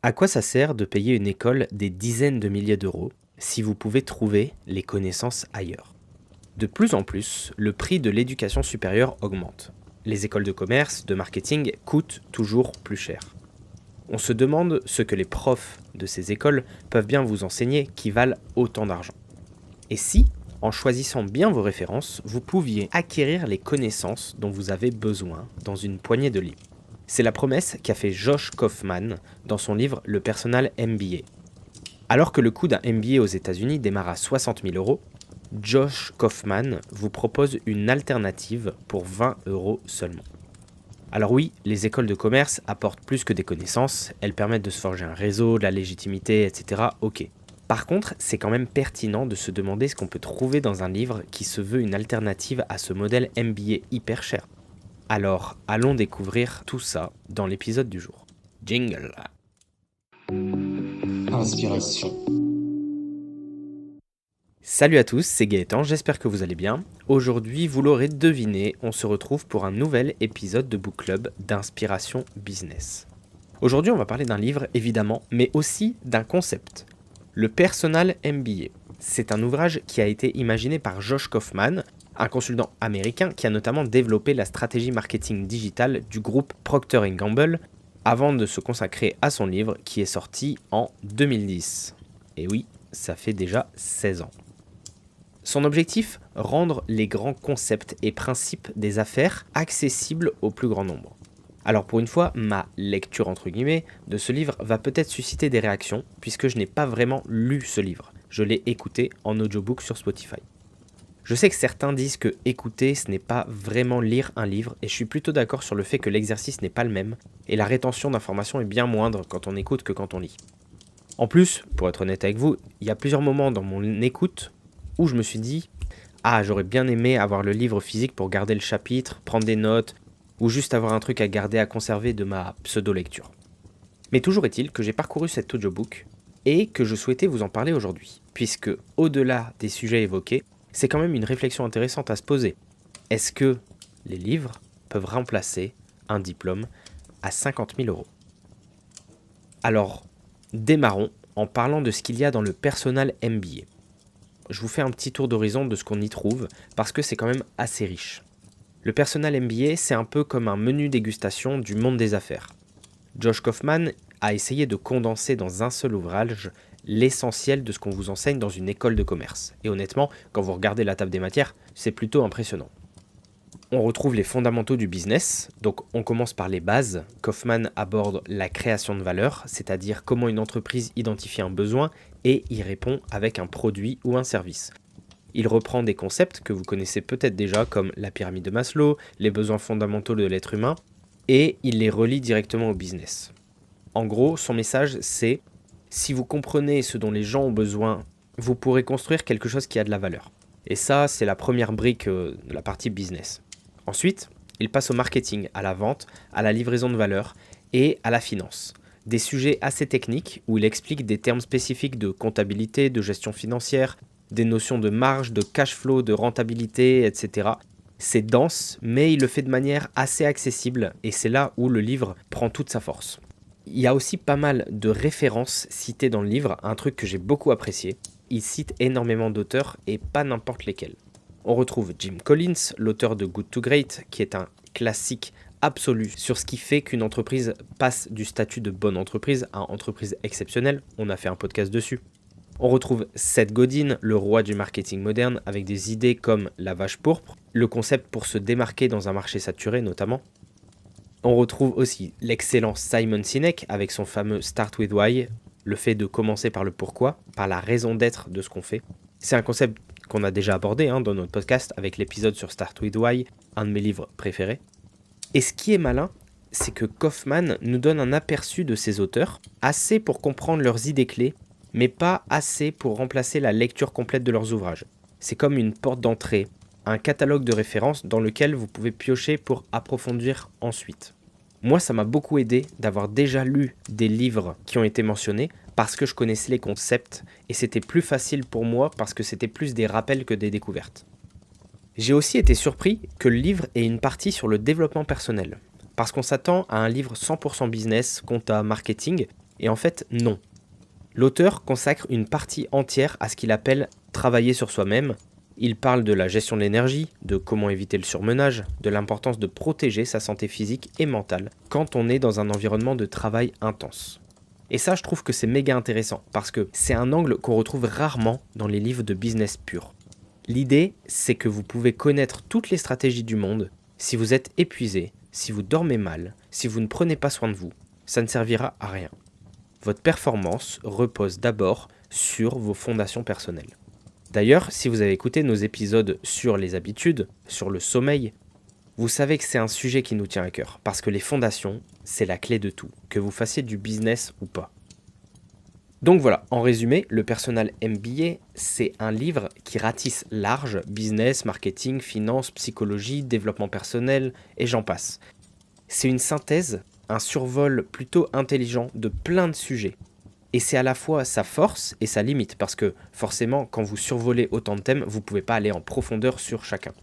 À quoi ça sert de payer une école des dizaines de milliers d'euros si vous pouvez trouver les connaissances ailleurs? De plus en plus, le prix de l'éducation supérieure augmente. Les écoles de commerce, de marketing coûtent toujours plus cher. On se demande ce que les profs de ces écoles peuvent bien vous enseigner qui valent autant d'argent. Et si, en choisissant bien vos références, vous pouviez acquérir les connaissances dont vous avez besoin dans une poignée de livres? C'est la promesse qu'a fait Josh Kaufman dans son livre Le Personal MBA. Alors que le coût d'un MBA aux États-Unis démarre à 60 000 euros, Josh Kaufman vous propose une alternative pour 20 euros seulement. Alors oui, les écoles de commerce apportent plus que des connaissances, elles permettent de se forger un réseau, de la légitimité, etc. Ok. Par contre, c'est quand même pertinent de se demander ce qu'on peut trouver dans un livre qui se veut une alternative à ce modèle MBA hyper cher. Alors, allons découvrir tout ça dans l'épisode du jour. Jingle. Inspiration. Salut à tous, c'est Gaëtan, j'espère que vous allez bien. Aujourd'hui, vous l'aurez deviné, on se retrouve pour un nouvel épisode de Book Club d'Inspiration Business. Aujourd'hui, on va parler d'un livre, évidemment, mais aussi d'un concept. Le Personal MBA. C'est un ouvrage qui a été imaginé par Josh Kaufman, un consultant américain qui a notamment développé la stratégie marketing digitale du groupe Procter & Gamble avant de se consacrer à son livre qui est sorti en 2010. Et oui, ça fait déjà 16 ans. Son objectif, rendre les grands concepts et principes des affaires accessibles au plus grand nombre. Alors pour une fois, ma lecture entre guillemets de ce livre va peut-être susciter des réactions puisque je n'ai pas vraiment lu ce livre. Je l'ai écouté en audiobook sur Spotify. Je sais que certains disent que écouter, ce n'est pas vraiment lire un livre, et je suis plutôt d'accord sur le fait que l'exercice n'est pas le même, et la rétention d'informations est bien moindre quand on écoute que quand on lit. En plus, pour être honnête avec vous, il y a plusieurs moments dans mon écoute où je me suis dit « Ah, j'aurais bien aimé avoir le livre physique pour garder le chapitre, prendre des notes, ou juste avoir un truc à garder, à conserver de ma pseudo-lecture. » Mais toujours est-il que j'ai parcouru cet audiobook, et que je souhaitais vous en parler aujourd'hui, puisque au-delà des sujets évoqués, c'est quand même une réflexion intéressante à se poser. Est-ce que les livres peuvent remplacer un diplôme à 50 000 euros? Alors, démarrons en parlant de ce qu'il y a dans le Personal MBA. Je vous fais un petit tour d'horizon de ce qu'on y trouve, parce que c'est quand même assez riche. Le Personal MBA, c'est un peu comme un menu dégustation du monde des affaires. Josh Kaufman a essayé de condenser dans un seul ouvrage l'essentiel de ce qu'on vous enseigne dans une école de commerce. Et honnêtement, quand vous regardez la table des matières, c'est plutôt impressionnant. On retrouve les fondamentaux du business, donc on commence par les bases. Kaufman aborde la création de valeur, c'est-à-dire comment une entreprise identifie un besoin et y répond avec un produit ou un service. Il reprend des concepts que vous connaissez peut-être déjà comme la pyramide de Maslow, les besoins fondamentaux de l'être humain, et il les relie directement au business. En gros, son message c'est « Si vous comprenez ce dont les gens ont besoin, vous pourrez construire quelque chose qui a de la valeur. » Et ça, c'est la première brique de la partie business. Ensuite, il passe au marketing, à la vente, à la livraison de valeur et à la finance. Des sujets assez techniques où il explique des termes spécifiques de comptabilité, de gestion financière, des notions de marge, de cash flow, de rentabilité, etc. C'est dense, mais il le fait de manière assez accessible et c'est là où le livre prend toute sa force. Il y a aussi pas mal de références citées dans le livre, un truc que j'ai beaucoup apprécié. Il cite énormément d'auteurs et pas n'importe lesquels. On retrouve Jim Collins, l'auteur de Good to Great, qui est un classique absolu sur ce qui fait qu'une entreprise passe du statut de bonne entreprise à entreprise exceptionnelle. On a fait un podcast dessus. On retrouve Seth Godin, le roi du marketing moderne, avec des idées comme la vache pourpre, le concept pour se démarquer dans un marché saturé notamment. On retrouve aussi l'excellent Simon Sinek avec son fameux Start with Why, le fait de commencer par le pourquoi, par la raison d'être de ce qu'on fait. C'est un concept qu'on a déjà abordé dans notre podcast avec l'épisode sur Start with Why, un de mes livres préférés. Et ce qui est malin, c'est que Kaufman nous donne un aperçu de ces auteurs, assez pour comprendre leurs idées clés, mais pas assez pour remplacer la lecture complète de leurs ouvrages. C'est comme une porte d'entrée, un catalogue de références dans lequel vous pouvez piocher pour approfondir ensuite. Moi, ça m'a beaucoup aidé d'avoir déjà lu des livres qui ont été mentionnés parce que je connaissais les concepts et c'était plus facile pour moi parce que c'était plus des rappels que des découvertes. J'ai aussi été surpris que le livre ait une partie sur le développement personnel parce qu'on s'attend à un livre 100% business, compta, marketing Et en fait, non. L'auteur consacre une partie entière à ce qu'il appelle « travailler sur soi-même ». Il parle de la gestion de l'énergie, de comment éviter le surmenage, de l'importance de protéger sa santé physique et mentale quand on est dans un environnement de travail intense. Et ça, je trouve que c'est méga intéressant parce que c'est un angle qu'on retrouve rarement dans les livres de business pur. L'idée, c'est que vous pouvez connaître toutes les stratégies du monde. Si vous êtes épuisé, si vous dormez mal, si vous ne prenez pas soin de vous, ça ne servira à rien. Votre performance repose d'abord sur vos fondations personnelles. D'ailleurs, si vous avez écouté nos épisodes sur les habitudes, sur le sommeil, vous savez que c'est un sujet qui nous tient à cœur, parce que les fondations, c'est la clé de tout, que vous fassiez du business ou pas. Donc voilà, en résumé, le Personal MBA, c'est un livre qui ratisse large, business, marketing, finance, psychologie, développement personnel, et j'en passe. C'est une synthèse, un survol plutôt intelligent de plein de sujets. Et c'est à la fois sa force et sa limite, parce que forcément, quand vous survolez autant de thèmes, vous ne pouvez pas aller en profondeur sur chacun.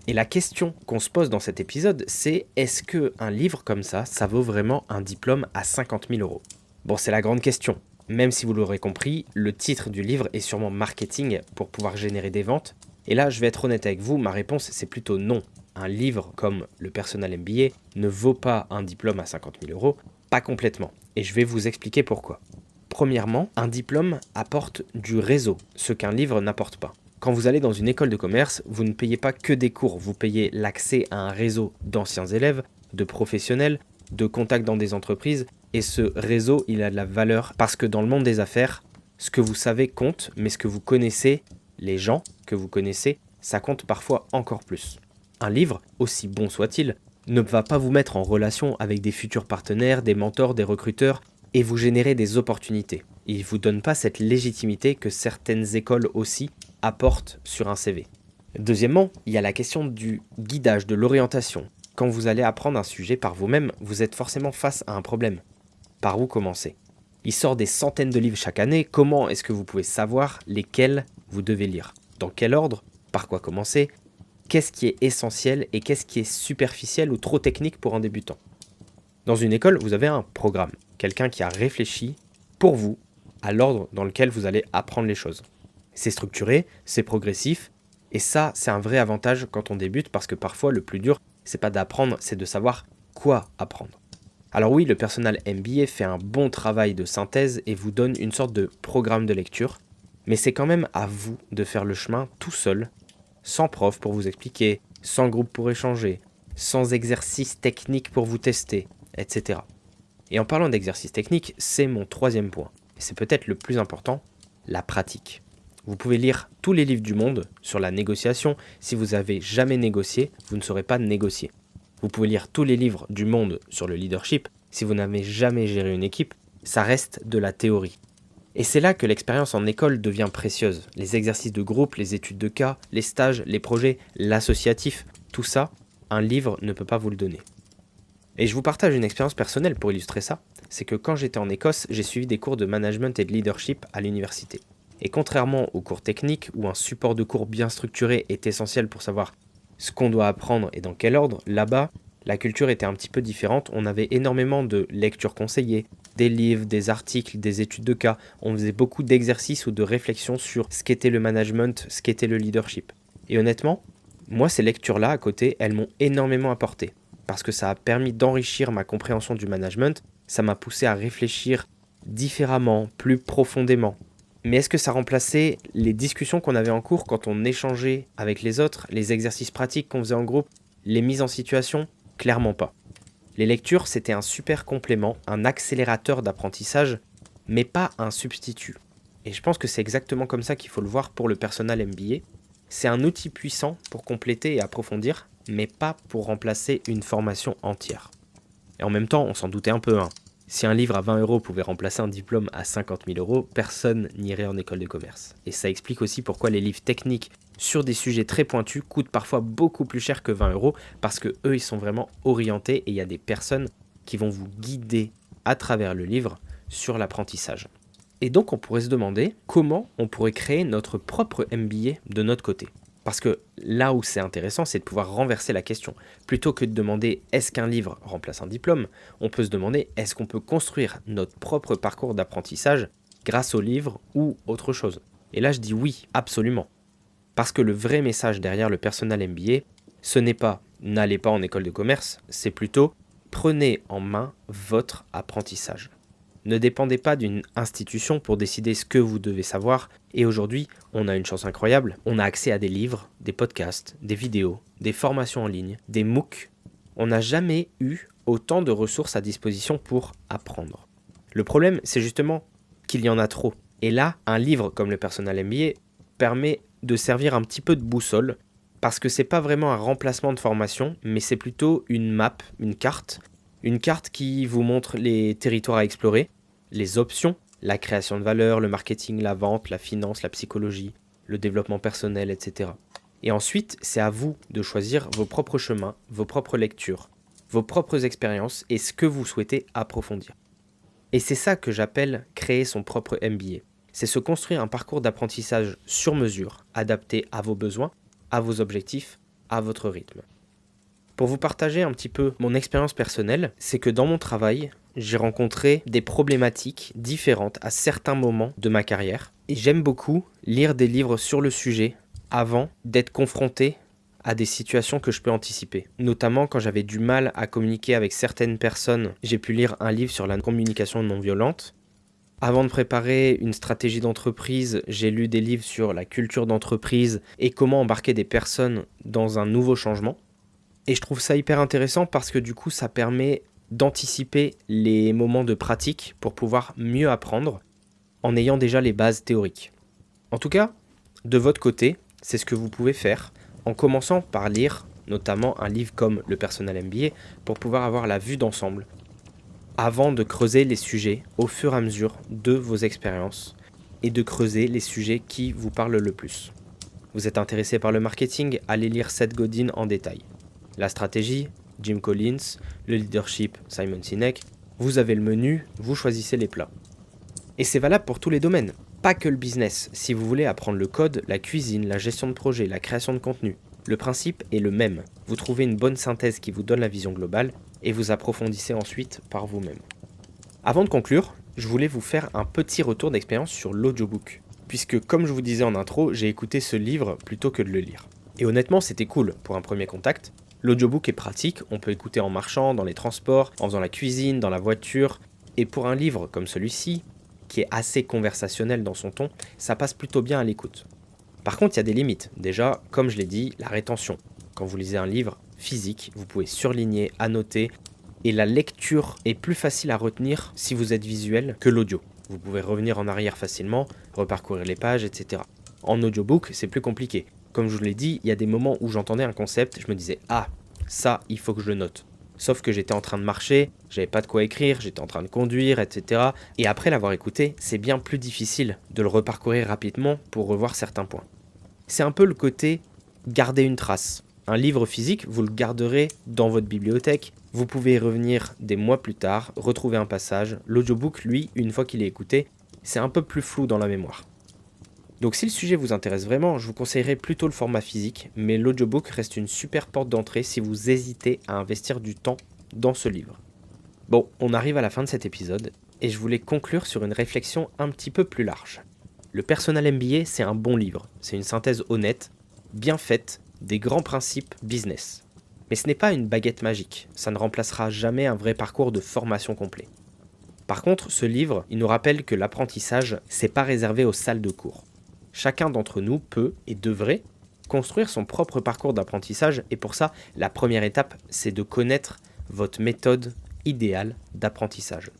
Et la question qu'on se pose dans cet épisode, c'est est-ce qu'un livre comme ça vaut vraiment un diplôme à 50 000 €? Bon, c'est la grande question. Même si vous l'aurez compris, le titre du livre est sûrement marketing pour pouvoir générer des ventes. Et là, je vais être honnête avec vous, ma réponse, c'est plutôt non. Un livre comme le Personal MBA ne vaut pas un diplôme à 50 000 €, pas complètement. Et je vais vous expliquer pourquoi. Premièrement, un diplôme apporte du réseau, ce qu'un livre n'apporte pas. Quand vous allez dans une école de commerce, vous ne payez pas que des cours, vous payez l'accès à un réseau d'anciens élèves, de professionnels, de contacts dans des entreprises, et ce réseau, il a de la valeur parce que dans le monde des affaires, ce que vous savez compte, mais ce que vous connaissez, les gens que vous connaissez, ça compte parfois encore plus. Un livre, aussi bon soit-il, ne va pas vous mettre en relation avec des futurs partenaires, des mentors, des recruteurs, et vous générer des opportunités. Il ne vous donne pas cette légitimité que certaines écoles aussi apportent sur un CV. Deuxièmement, il y a la question du guidage, de l'orientation. Quand vous allez apprendre un sujet par vous-même, vous êtes forcément face à un problème. Par où commencer? Il sort des centaines de livres chaque année, comment est-ce que vous pouvez savoir lesquels vous devez lire? Dans quel ordre? Par quoi commencer? Qu'est-ce qui est essentiel et qu'est-ce qui est superficiel ou trop technique pour un débutant? Dans une école, vous avez un programme, quelqu'un qui a réfléchi pour vous à l'ordre dans lequel vous allez apprendre les choses. C'est structuré, c'est progressif, et ça, c'est un vrai avantage quand on débute parce que parfois, le plus dur, c'est pas d'apprendre, c'est de savoir quoi apprendre. Alors oui, le Personal MBA fait un bon travail de synthèse et vous donne une sorte de programme de lecture, mais c'est quand même à vous de faire le chemin tout seul, sans prof pour vous expliquer, sans groupe pour échanger, sans exercice technique pour vous tester, etc. Et en parlant d'exercice technique, c'est mon troisième point, et c'est peut-être le plus important, la pratique. Vous pouvez lire tous les livres du monde sur la négociation, si vous n'avez jamais négocié, vous ne saurez pas négocier. Vous pouvez lire tous les livres du monde sur le leadership, si vous n'avez jamais géré une équipe, ça reste de la théorie. Et c'est là que l'expérience en école devient précieuse. Les exercices de groupe, les études de cas, les stages, les projets, l'associatif, tout ça, un livre ne peut pas vous le donner. Et je vous partage une expérience personnelle pour illustrer ça, c'est que quand j'étais en Écosse, j'ai suivi des cours de management et de leadership à l'université. Et contrairement aux cours techniques, où un support de cours bien structuré est essentiel pour savoir ce qu'on doit apprendre et dans quel ordre, là-bas, la culture était un petit peu différente. On avait énormément de lectures conseillées, des livres, des articles, des études de cas. On faisait beaucoup d'exercices ou de réflexions sur ce qu'était le management, ce qu'était le leadership. Et honnêtement, moi, ces lectures-là, à côté, elles m'ont énormément apporté. Parce que ça a permis d'enrichir ma compréhension du management, ça m'a poussé à réfléchir différemment, plus profondément. Mais est-ce que ça remplaçait les discussions qu'on avait en cours quand on échangeait avec les autres, les exercices pratiques qu'on faisait en groupe, les mises en situation? Clairement pas. Les lectures, c'était un super complément, un accélérateur d'apprentissage, mais pas un substitut. Et je pense que c'est exactement comme ça qu'il faut le voir pour le Personal MBA. C'est un outil puissant pour compléter et approfondir, mais pas pour remplacer une formation entière. Et en même temps, on s'en doutait un peu, hein. Si un livre à 20 € pouvait remplacer un diplôme à 50 000 €, personne n'irait en école de commerce. Et ça explique aussi pourquoi les livres techniques sur des sujets très pointus coûtent parfois beaucoup plus cher que 20 €, parce que eux, ils sont vraiment orientés et il y a des personnes qui vont vous guider à travers le livre sur l'apprentissage. Et donc, on pourrait se demander comment on pourrait créer notre propre MBA de notre côté. Parce que là où c'est intéressant, c'est de pouvoir renverser la question. Plutôt que de demander est-ce qu'un livre remplace un diplôme, on peut se demander est-ce qu'on peut construire notre propre parcours d'apprentissage grâce au livre ou autre chose. Et là je dis oui, absolument. Parce que le vrai message derrière le Personal MBA, ce n'est pas n'allez pas en école de commerce, c'est plutôt prenez en main votre apprentissage. Ne dépendez pas d'une institution pour décider ce que vous devez savoir. Et aujourd'hui, on a une chance incroyable. On a accès à des livres, des podcasts, des vidéos, des formations en ligne, des MOOC. On n'a jamais eu autant de ressources à disposition pour apprendre. Le problème, c'est justement qu'il y en a trop. Et là, un livre comme le Personal MBA permet de servir un petit peu de boussole parce que c'est pas vraiment un remplacement de formation, mais c'est plutôt une map, une carte qui vous montre les territoires à explorer, les options, la création de valeur, le marketing, la vente, la finance, la psychologie, le développement personnel, etc. Et ensuite, c'est à vous de choisir vos propres chemins, vos propres lectures, vos propres expériences et ce que vous souhaitez approfondir. Et c'est ça que j'appelle créer son propre MBA. C'est se construire un parcours d'apprentissage sur mesure, adapté à vos besoins, à vos objectifs, à votre rythme. Pour vous partager un petit peu mon expérience personnelle, c'est que dans mon travail, j'ai rencontré des problématiques différentes à certains moments de ma carrière. Et j'aime beaucoup lire des livres sur le sujet avant d'être confronté à des situations que je peux anticiper. Notamment quand j'avais du mal à communiquer avec certaines personnes, j'ai pu lire un livre sur la communication non violente. Avant de préparer une stratégie d'entreprise, j'ai lu des livres sur la culture d'entreprise et comment embarquer des personnes dans un nouveau changement. Et je trouve ça hyper intéressant parce que du coup, ça permet d'anticiper les moments de pratique pour pouvoir mieux apprendre en ayant déjà les bases théoriques. En tout cas, de votre côté, c'est ce que vous pouvez faire en commençant par lire notamment un livre comme le Personal MBA pour pouvoir avoir la vue d'ensemble avant de creuser les sujets au fur et à mesure de vos expériences et de creuser les sujets qui vous parlent le plus. Vous êtes intéressé par le marketing, allez lire Seth Godin en détail. La stratégie, Jim Collins, le leadership, Simon Sinek, vous avez le menu, vous choisissez les plats. Et c'est valable pour tous les domaines, pas que le business. Si vous voulez apprendre le code, la cuisine, la gestion de projet, la création de contenu, le principe est le même. Vous trouvez une bonne synthèse qui vous donne la vision globale et vous approfondissez ensuite par vous-même. Avant de conclure, je voulais vous faire un petit retour d'expérience sur l'audiobook, puisque comme je vous disais en intro, j'ai écouté ce livre plutôt que de le lire. Et honnêtement, c'était cool pour un premier contact. L'audiobook est pratique, on peut écouter en marchant, dans les transports, en faisant la cuisine, dans la voiture. Et pour un livre comme celui-ci, qui est assez conversationnel dans son ton, ça passe plutôt bien à l'écoute. Par contre, il y a des limites. Déjà, comme je l'ai dit, la rétention. Quand vous lisez un livre physique, vous pouvez surligner, annoter, et la lecture est plus facile à retenir si vous êtes visuel que l'audio. Vous pouvez revenir en arrière facilement, reparcourir les pages, etc. En audiobook, c'est plus compliqué. Comme je vous l'ai dit, il y a des moments où j'entendais un concept, je me disais « Ah, ça, il faut que je le note ». Sauf que j'étais en train de marcher, j'avais pas de quoi écrire, j'étais en train de conduire, etc. Et après l'avoir écouté, c'est bien plus difficile de le reparcourir rapidement pour revoir certains points. C'est un peu le côté garder une trace. Un livre physique, vous le garderez dans votre bibliothèque. Vous pouvez y revenir des mois plus tard, retrouver un passage. L'audiobook, lui, une fois qu'il est écouté, c'est un peu plus flou dans la mémoire. Donc si le sujet vous intéresse vraiment, je vous conseillerais plutôt le format physique, mais l'audiobook reste une super porte d'entrée si vous hésitez à investir du temps dans ce livre. Bon, on arrive à la fin de cet épisode, et je voulais conclure sur une réflexion un petit peu plus large. Le Personal MBA, c'est un bon livre, c'est une synthèse honnête, bien faite, des grands principes business. Mais ce n'est pas une baguette magique, ça ne remplacera jamais un vrai parcours de formation complet. Par contre, ce livre, il nous rappelle que l'apprentissage, c'est pas réservé aux salles de cours. Chacun d'entre nous peut et devrait construire son propre parcours d'apprentissage et pour ça, la première étape, c'est de connaître votre méthode idéale d'apprentissage.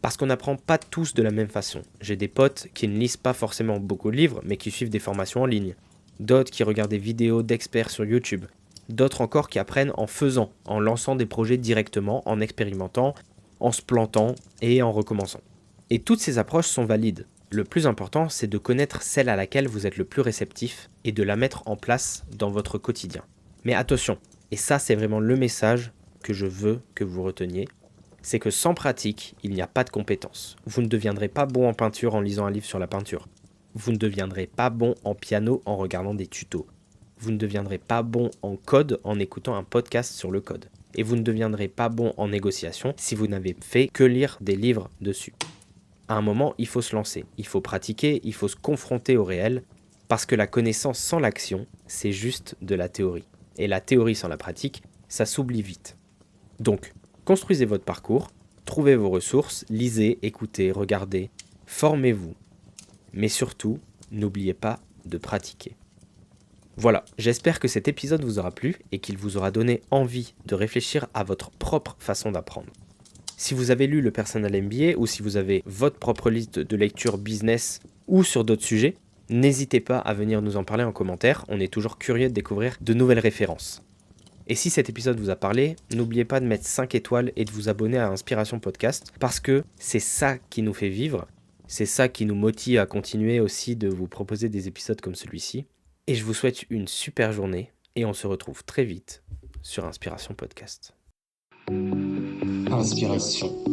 Parce qu'on n'apprend pas tous de la même façon. J'ai des potes qui ne lisent pas forcément beaucoup de livres, mais qui suivent des formations en ligne. D'autres qui regardent des vidéos d'experts sur YouTube. D'autres encore qui apprennent en faisant, en lançant des projets directement, en expérimentant, en se plantant et en recommençant. Et toutes ces approches sont valides. Le plus important, c'est de connaître celle à laquelle vous êtes le plus réceptif et de la mettre en place dans votre quotidien. Mais attention, et ça c'est vraiment le message que je veux que vous reteniez, c'est que sans pratique, il n'y a pas de compétence. Vous ne deviendrez pas bon en peinture en lisant un livre sur la peinture. Vous ne deviendrez pas bon en piano en regardant des tutos. Vous ne deviendrez pas bon en code en écoutant un podcast sur le code. Et vous ne deviendrez pas bon en négociation si vous n'avez fait que lire des livres dessus. À un moment, il faut se lancer, il faut pratiquer, il faut se confronter au réel, parce que la connaissance sans l'action, c'est juste de la théorie. Et la théorie sans la pratique, ça s'oublie vite. Donc, construisez votre parcours, trouvez vos ressources, lisez, écoutez, regardez, formez-vous. Mais surtout, n'oubliez pas de pratiquer. Voilà, j'espère que cet épisode vous aura plu et qu'il vous aura donné envie de réfléchir à votre propre façon d'apprendre. Si vous avez lu le Personal MBA ou si vous avez votre propre liste de lecture business ou sur d'autres sujets, n'hésitez pas à venir nous en parler en commentaire, on est toujours curieux de découvrir de nouvelles références. Et si cet épisode vous a parlé, n'oubliez pas de mettre 5 étoiles et de vous abonner à Inspiration Podcast parce que c'est ça qui nous fait vivre, c'est ça qui nous motive à continuer aussi de vous proposer des épisodes comme celui-ci. Et je vous souhaite une super journée et on se retrouve très vite sur Inspiration Podcast. Inspiration.